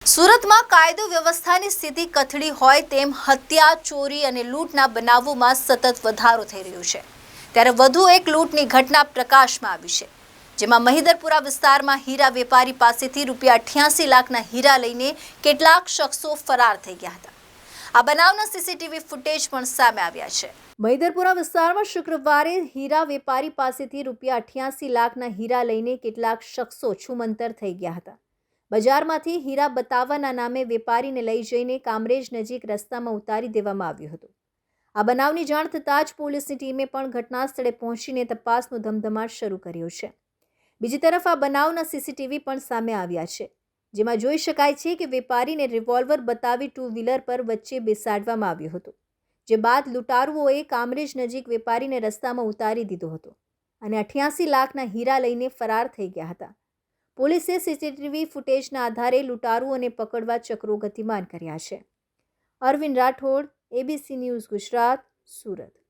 સુરતમાં કાયદો વ્યવસ્થાની સ્થિતિ કથળી હોય તેમ હત્યા, ચોરી અને લૂંટના બનાવોમાં સતત વધારો થઈ રહ્યો છે। ત્યારે વધુ એક લૂંટની ઘટના પ્રકાશમાં આવી છે, જેમાં મહિદરપુરા વિસ્તારમાં હીરા વેપારી પાસેથી ₹88 લાખના હીરા લઈને કેટલાક શખ્સો ફરાર થઈ ગયા હતા। આ બનાવના સીસીટીવી ફૂટેજ પણ સામે આવ્યા છે। મહિદરપુરા વિસ્તારમાં શુક્રવારે હીરા વેપારી પાસેથી ₹88 લાખના હીરા લઈને કેટલાક શખ્સો છુમંતર થઈ ગયા હતા। બજારમાંથી હીરા બતાવવાના નામે વેપારીને લઈ જઈને કામરેજ નજીક રસ્તામાં ઉતારી દેવામાં આવ્યું હતું। આ બનાવની જાણ થતાં જ પોલીસની ટીમે પણ ઘટના સ્થળે પહોંચીને તપાસનો ધમધમાટ શરૂ કર્યો છે। બીજી તરફ આ બનાવના સીસીટીવી પણ સામે આવ્યા છે, જેમાં જોઈ શકાય છે કે વેપારીને રિવોલ્વર બતાવી ટુ વ્હીલર પર વચ્ચે બેસાડવામાં આવ્યો હતો, જે બાદ લૂંટારુઓએ કામરેજ નજીક વેપારીને રસ્તામાં ઉતારી દીધો હતો અને 88 લાખના હીરા લઈને ફરાર થઈ ગયા હતા। પોલીસે સીસીટીવી ફૂટેજના આધારે લૂંટારુઓને પકડવા ચક્રો ગતિમાન કર્યા છે। Arvind Rathod, ABC news Gujarat, Surat.